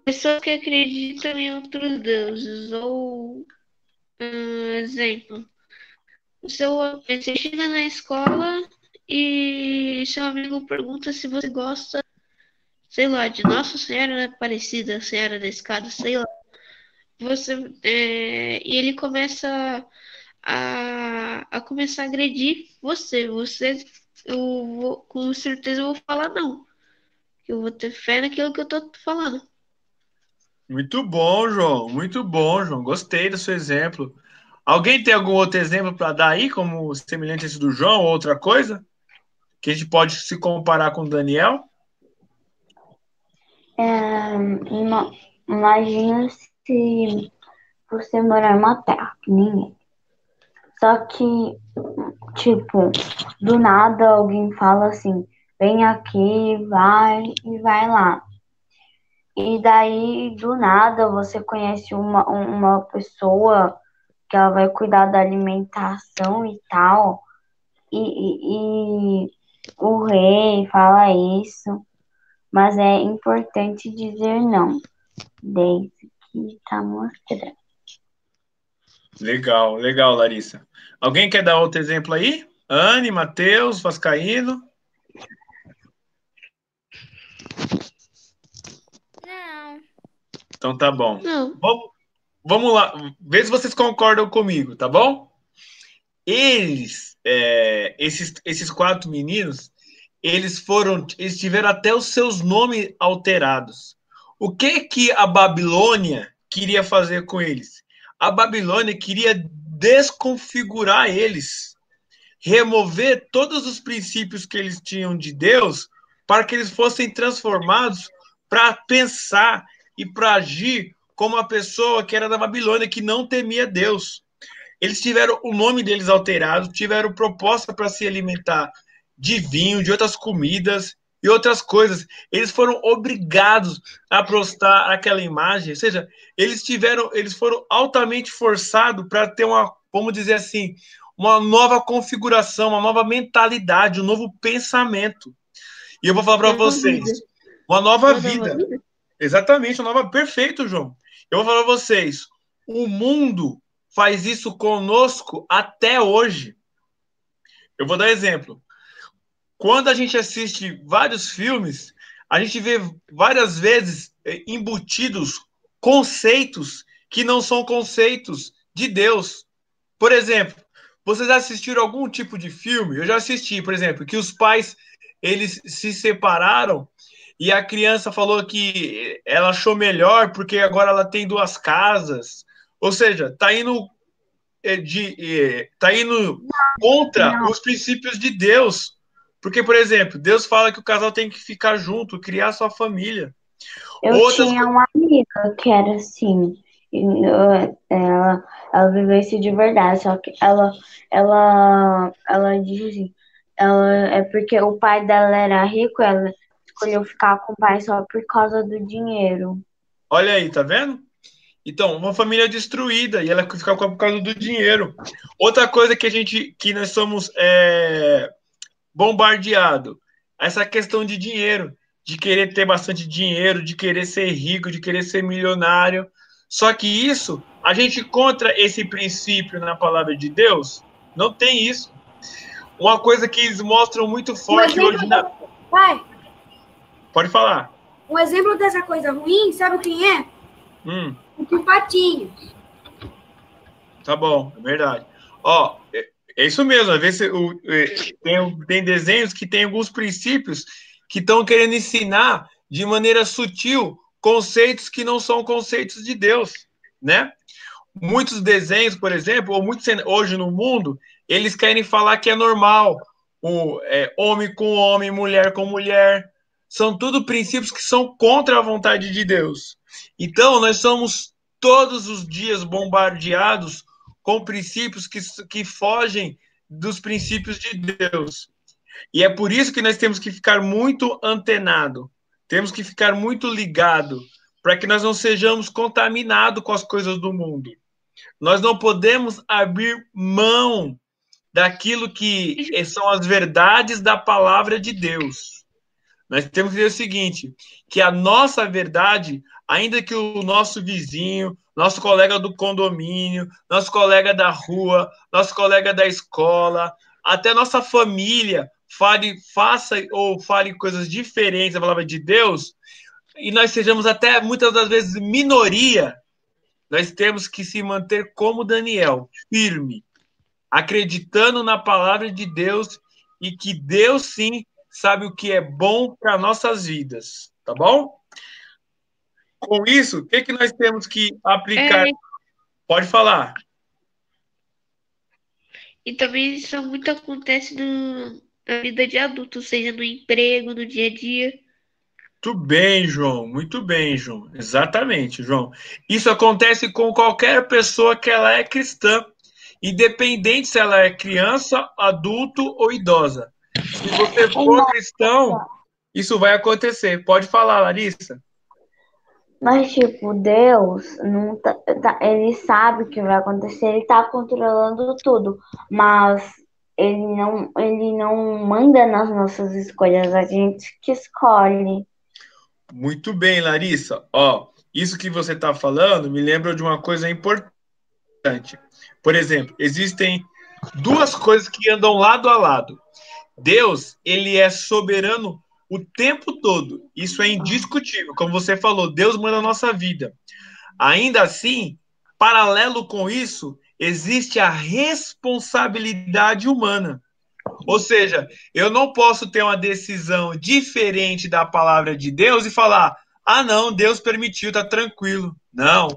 Pessoas que acreditam em outros deuses, ou, exemplo, você chega na escola e seu amigo pergunta se você gosta, sei lá, de Nossa Senhora Aparecida, Senhora da Escada, sei lá. E ele começa começar a agredir você. Com certeza eu vou falar não. Eu vou ter fé naquilo que eu tô falando. Muito bom, João. Muito bom, João. Gostei do seu exemplo. Alguém tem algum outro exemplo para dar aí, como semelhante a esse do João, ou outra coisa? Que a gente pode se comparar com o Daniel? Imagina se você morar numa terra, que ninguém. Só que, tipo, do nada alguém fala assim, vem aqui, vai e vai lá. E daí, do nada, você conhece uma pessoa que ela vai cuidar da alimentação e tal. E o rei fala isso, mas é importante dizer não, desde que tá mostrando. Legal, legal, Larissa. Alguém quer dar outro exemplo aí? Anne, Matheus, Vascaíno? Não. Então tá bom. Não. Vamos lá, vê se vocês concordam comigo, tá bom? Esses 4 meninos, eles tiveram até os seus nomes alterados. O que a Babilônia queria fazer com eles? A Babilônia queria desconfigurar eles, remover todos os princípios que eles tinham de Deus, para que eles fossem transformados para pensar e para agir como a pessoa que era da Babilônia, que não temia Deus. Eles tiveram o nome deles alterado, tiveram proposta para se alimentar de vinho, de outras comidas e outras coisas. Eles foram obrigados a postar aquela imagem, ou seja, eles foram altamente forçados para ter uma, vamos dizer assim, uma nova configuração, uma nova mentalidade, um novo pensamento. E eu vou falar para vocês, uma nova vida. Exatamente, uma nova. Perfeito, João. Eu vou falar para vocês, o mundo faz isso conosco até hoje. Eu vou dar exemplo. Quando a gente assiste vários filmes, a gente vê várias vezes embutidos conceitos que não são conceitos de Deus. Por exemplo, vocês assistiram algum tipo de filme? Eu já assisti, por exemplo, que os pais eles se separaram e a criança falou que ela achou melhor porque agora ela tem 2 casas. Ou seja, tá indo contra os princípios de Deus. Porque, por exemplo, Deus fala que o casal tem que ficar junto, criar sua família. Eu tinha uma amiga que era assim, ela viveu isso de verdade, só que ela diz assim, é porque o pai dela era rico, ela escolheu ficar com o pai só por causa do dinheiro. Olha aí, tá vendo? Então, uma família destruída e ela fica por causa do dinheiro. Outra coisa que nós somos bombardeado, essa questão de dinheiro, de querer ter bastante dinheiro, de querer ser rico, de querer ser milionário. Só que isso, a gente encontra esse princípio na palavra de Deus? Não tem isso. Uma coisa que eles mostram muito forte hoje na... Pai, pode falar. um exemplo dessa coisa ruim, sabe quem é? O patinho. Tá bom, é verdade. Ó, é isso mesmo. Às vezes tem desenhos que tem alguns princípios que estão querendo ensinar de maneira sutil conceitos que não são conceitos de Deus, né? Muitos desenhos, por exemplo, ou muitos hoje no mundo, eles querem falar que é normal homem com homem, mulher com mulher. São tudo princípios que são contra a vontade de Deus. Então, nós somos todos os dias bombardeados com princípios que fogem dos princípios de Deus. E é por isso que nós temos que ficar muito antenado, temos que ficar muito ligado, para que nós não sejamos contaminados com as coisas do mundo. Nós não podemos abrir mão daquilo que são as verdades da palavra de Deus. Nós temos que dizer o seguinte, que a nossa verdade, ainda que o nosso vizinho, nosso colega do condomínio, nosso colega da rua, nosso colega da escola, até nossa família fale coisas diferentes da palavra de Deus, e nós sejamos até muitas das vezes minoria, nós temos que se manter como Daniel, firme, acreditando na palavra de Deus e que Deus sim sabe o que é bom para nossas vidas, tá bom? Com isso, o que nós temos que aplicar? Pode falar. E também isso muito acontece na vida de adulto, seja no emprego, no dia a dia. Muito bem, João. Exatamente, João. Isso acontece com qualquer pessoa que ela é cristã, independente se ela é criança, adulto ou idosa. Se você for cristão, isso vai acontecer. Pode falar, Larissa. Mas, tipo, Deus não ele sabe o que vai acontecer, ele tá controlando tudo, mas ele não manda nas nossas escolhas, a gente que escolhe. Muito bem, Larissa. Ó, isso que você está falando me lembra de uma coisa importante. Por exemplo, existem 2 coisas que andam lado a lado. Deus, ele é soberano o tempo todo. Isso é indiscutível. Como você falou, Deus manda a nossa vida. Ainda assim, paralelo com isso, existe a responsabilidade humana. Ou seja, eu não posso ter uma decisão diferente da palavra de Deus e falar, ah, não, Deus permitiu, tá tranquilo. Não,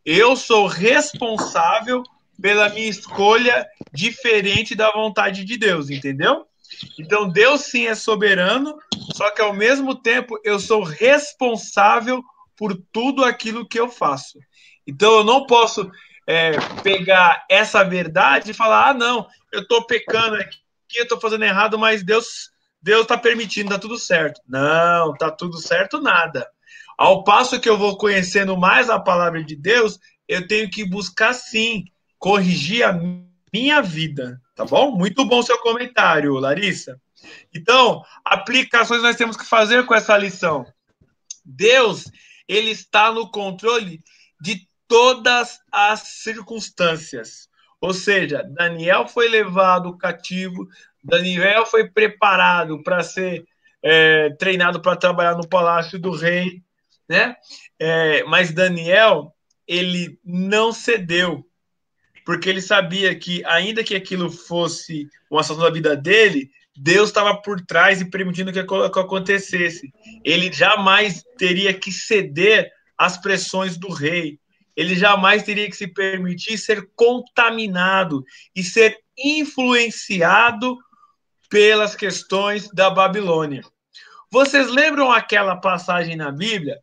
eu sou responsável pela minha escolha diferente da vontade de Deus, entendeu? Então, Deus sim é soberano, só que ao mesmo tempo eu sou responsável por tudo aquilo que eu faço. Então, eu não posso pegar essa verdade e falar, ah, não, eu estou pecando aqui, eu estou fazendo errado, mas Deus está permitindo, está tudo certo. Não, está tudo certo nada. Ao passo que eu vou conhecendo mais a palavra de Deus, eu tenho que buscar sim corrigir a minha vida, tá bom? Muito bom seu comentário, Larissa. Então, aplicações nós temos que fazer com essa lição. Deus, ele está no controle de todas as circunstâncias. Ou seja, Daniel foi levado cativo, Daniel foi preparado para ser treinado para trabalhar no palácio do rei, né? Mas Daniel, ele não cedeu, porque ele sabia que, ainda que aquilo fosse uma situação da vida dele, Deus estava por trás e permitindo que acontecesse. Ele jamais teria que ceder às pressões do rei. Ele jamais teria que se permitir ser contaminado e ser influenciado pelas questões da Babilônia. Vocês lembram aquela passagem na Bíblia,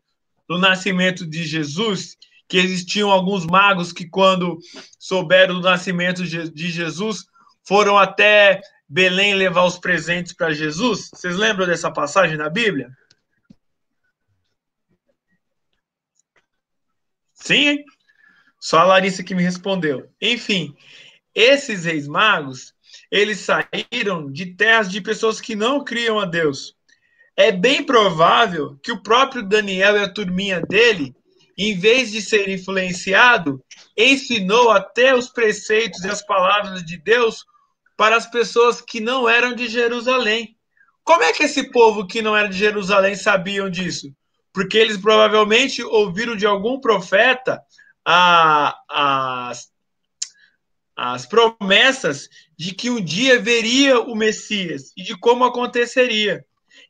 do nascimento de Jesus, que existiam alguns magos que, quando souberam do nascimento de Jesus, foram até Belém levar os presentes para Jesus? Vocês lembram dessa passagem na Bíblia? Sim, hein? Só a Larissa que me respondeu. Enfim, esses reis magos, eles saíram de terras de pessoas que não criam a Deus. É bem provável que o próprio Daniel e a turminha dele, em vez de ser influenciado, ensinou até os preceitos e as palavras de Deus para as pessoas que não eram de Jerusalém. Como é que esse povo que não era de Jerusalém sabiam disso? Porque eles provavelmente ouviram de algum profeta as promessas de que um dia veria o Messias e de como aconteceria.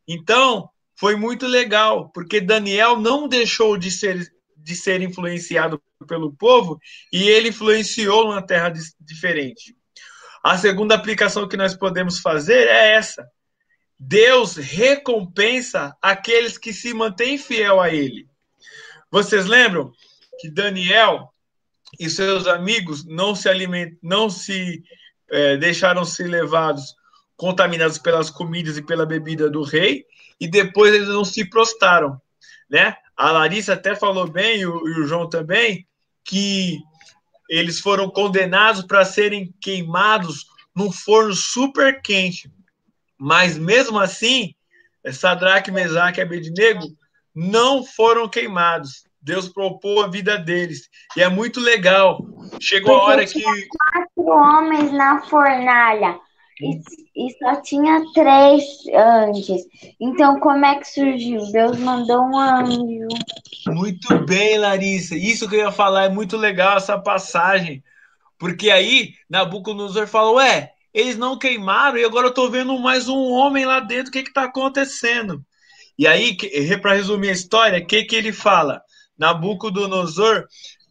Então, foi muito legal, porque Daniel não deixou de ser influenciado pelo povo e ele influenciou numa terra diferente. A segunda aplicação que nós podemos fazer é essa. Deus recompensa aqueles que se mantêm fiel a ele. Vocês lembram que Daniel e seus amigos não se deixaram ser levados, contaminados pelas comidas e pela bebida do rei, e depois eles não se prostraram, né? A Larissa até falou bem, e o João também, que eles foram condenados para serem queimados num forno super quente. Mas mesmo assim, Sadraque, Mesaque e Abednego não foram queimados. Deus propôs a vida deles. E é muito legal. Chegou a hora que... 4 homens na fornalha. E só tinha 3 antes. Então, como é que surgiu? Deus mandou um anjo. Muito bem, Larissa. Isso que eu ia falar, é muito legal essa passagem. Porque aí, Nabucodonosor falou, eles não queimaram e agora eu tô vendo mais um homem lá dentro, o que tá acontecendo? E aí, para resumir a história, o que ele fala? Nabucodonosor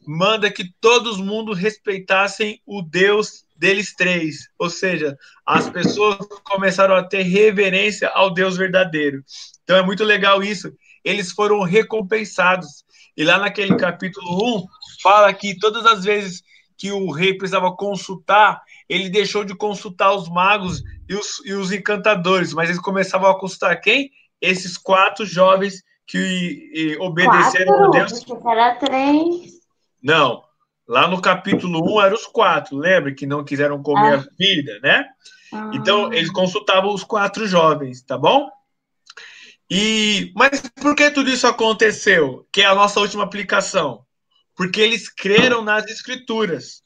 manda que todo mundo respeitassem o Deus deles 3. Ou seja, as pessoas começaram a ter reverência ao Deus verdadeiro. Então é muito legal isso. Eles foram recompensados. E lá naquele capítulo 1, fala que todas as vezes que o rei precisava consultar, ele deixou de consultar os magos e os encantadores, mas eles começavam a consultar quem? Esses 4 jovens que obedeceram 4, a Deus. Era 3. Não, lá no capítulo 1 eram os 4, lembra? Que não quiseram comer a vida, né? Então, eles consultavam os 4 jovens, tá bom? Mas por que tudo isso aconteceu? Que é a nossa última aplicação. Porque eles creram nas Escrituras.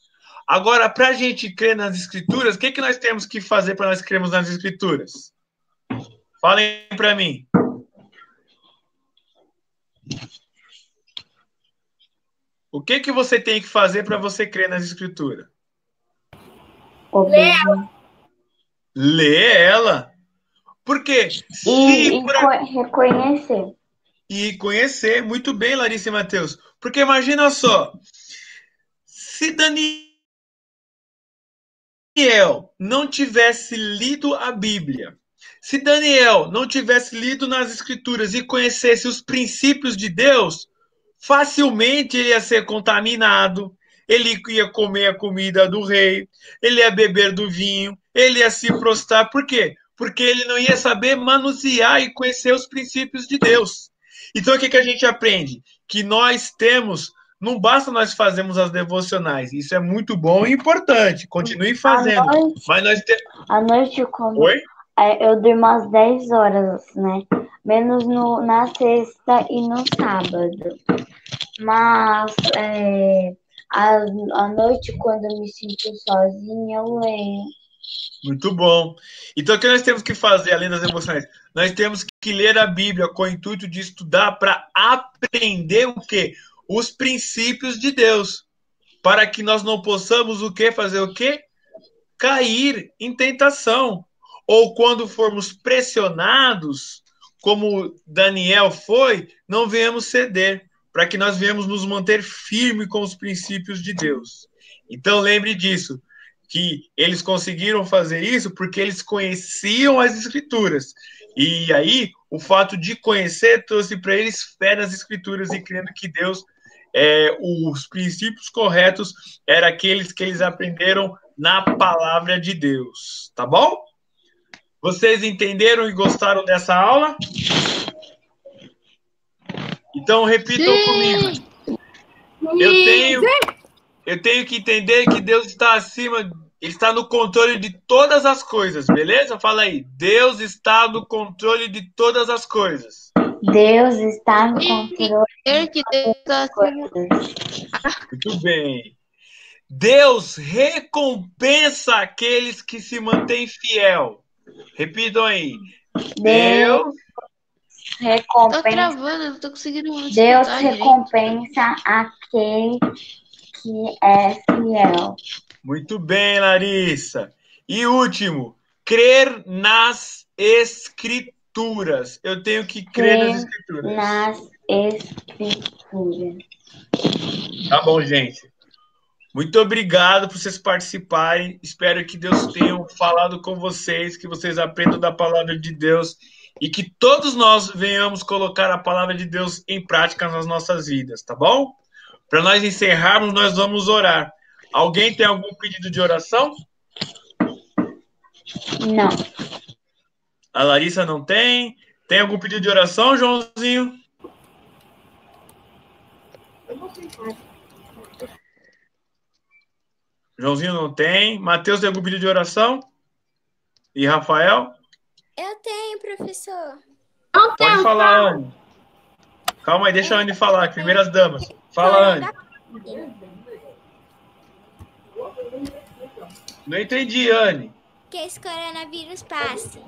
Agora, para a gente crer nas Escrituras, o que nós temos que fazer para nós crermos nas Escrituras? Falem para mim. O que você tem que fazer para você crer nas Escrituras? Ler ela. Por quê? E reconhecer. e conhecer. Muito bem, Larissa e Matheus. Porque imagina só, se Daniel não tivesse lido a Bíblia, se Daniel não tivesse lido nas Escrituras e conhecesse os princípios de Deus, facilmente ele ia ser contaminado, ele ia comer a comida do rei, ele ia beber do vinho, ele ia se prostrar. Por quê? Porque ele não ia saber manusear e conhecer os princípios de Deus. Então, o que a gente aprende? Que nós temos, não basta nós fazermos as devocionais, isso é muito bom e importante, continue fazendo. Mas nós temos. À noite, quando Oi? eu durmo às 10 horas, né? Menos na sexta e no sábado. Mas à noite, quando eu me sinto sozinha, eu leio. Muito bom. Então, o que nós temos que fazer, além das emoções? Nós temos que ler a Bíblia com o intuito de estudar para aprender o quê? Os princípios de Deus. Para que nós não possamos o quê? Fazer o quê? Cair em tentação. Ou quando formos pressionados, como Daniel foi, não venhamos ceder. Para que nós venhamos nos manter firmes com os princípios de Deus. Então, lembre disso. Que eles conseguiram fazer isso porque eles conheciam as Escrituras. E aí, o fato de conhecer trouxe para eles fé nas Escrituras e crendo que Deus, os princípios corretos eram aqueles que eles aprenderam na palavra de Deus. Tá bom? Vocês entenderam e gostaram dessa aula? Então, repitam comigo. Eu tenho que entender que Deus está acima, Ele está no controle de todas as coisas, beleza? Fala aí. Deus está no controle de todas as coisas. Deus está no controle de todas as coisas. Muito bem. Deus recompensa aqueles que se mantêm fiel. Repitam aí. Deus recompensa. Tô travando, não tô conseguindo mais Deus escutar recompensa aquele que é fiel. Muito bem, Larissa. E último, crer nas Escrituras. Eu tenho que crer nas Escrituras. Nas Escrituras. Tá bom, gente. Muito obrigado por vocês participarem. Espero que Deus tenha falado com vocês, que vocês aprendam da palavra de Deus e que todos nós venhamos colocar a palavra de Deus em prática nas nossas vidas, tá bom? Para nós encerrarmos, nós vamos orar. Alguém tem algum pedido de oração? Não. A Larissa não tem. Tem algum pedido de oração, Joãozinho? Joãozinho não tem. Matheus tem algum pedido de oração? E Rafael? Eu tenho, professor. Pode falar, Anne. Calma aí, deixa a Anne falar. Primeiras damas. Fala, Anne. Não entendi, Anne. Que esse coronavírus passe.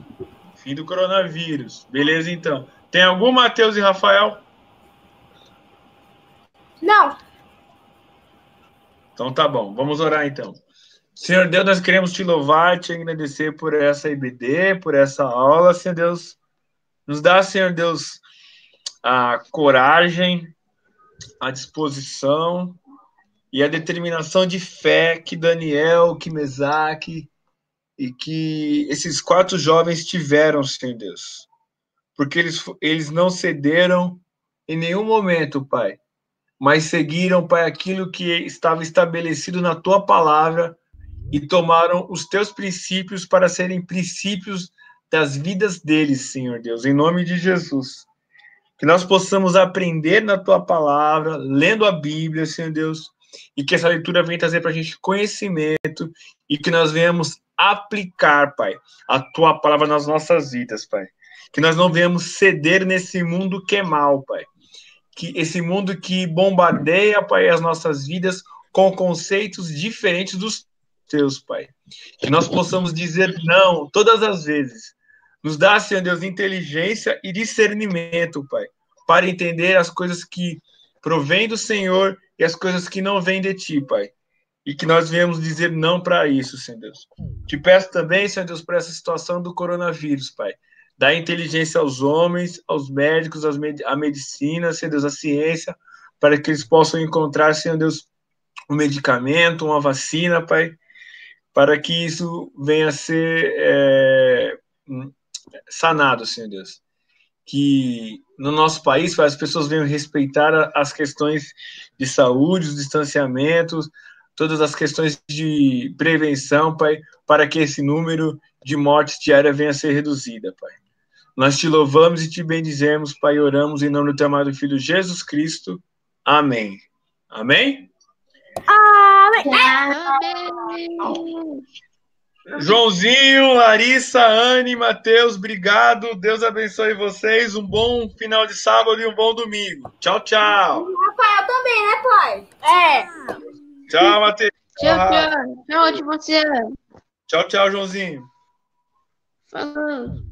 Fim do coronavírus. Beleza, então. Tem algum, Matheus e Rafael? Não. Então tá bom. Vamos orar, então. Senhor Deus, nós queremos te louvar, te agradecer por essa IBD, por essa aula. Senhor Deus, nos dá, Senhor Deus, a coragem, a disposição e a determinação de fé que Daniel, que Mesaque e que esses 4 jovens tiveram, Senhor Deus. Porque eles não cederam em nenhum momento, Pai, mas seguiram, Pai, aquilo que estava estabelecido na Tua palavra e tomaram os Teus princípios para serem princípios das vidas deles, Senhor Deus, em nome de Jesus. Que nós possamos aprender na Tua palavra, lendo a Bíblia, Senhor Deus, e que essa leitura venha trazer para a gente conhecimento e que nós venhamos aplicar, Pai, a Tua palavra nas nossas vidas, Pai. Que nós não venhamos ceder nesse mundo que é mal, Pai. Que esse mundo que bombardeia, Pai, as nossas vidas com conceitos diferentes dos Teus, Pai. Que nós possamos dizer não todas as vezes. Nos dá, Senhor Deus, inteligência e discernimento, Pai, para entender as coisas que provêm do Senhor e as coisas que não vêm de Ti, Pai. E que nós venhamos dizer não para isso, Senhor Deus. Te peço também, Senhor Deus, por essa situação do coronavírus, Pai. Dá inteligência aos homens, aos médicos, à medicina, Senhor Deus, à ciência, para que eles possam encontrar, Senhor Deus, um medicamento, uma vacina, Pai, para que isso venha a ser sanado, Senhor Deus. Que no nosso país, Pai, as pessoas venham respeitar as questões de saúde, os distanciamentos, todas as questões de prevenção, Pai, para que esse número de mortes diárias venha a ser reduzida, Pai. Nós te louvamos e te bendizemos, Pai, e oramos em nome do teu amado Filho Jesus Cristo. Amém. Amém? Amém. Joãozinho, Larissa, Anne, Matheus, obrigado. Deus abençoe vocês. Um bom final de sábado e um bom domingo. Tchau, tchau. Rafael também, né, pai? Tchau, Matheus. Tchau, tchau. Tchau de você. Tchau, tchau, Joãozinho. Falou.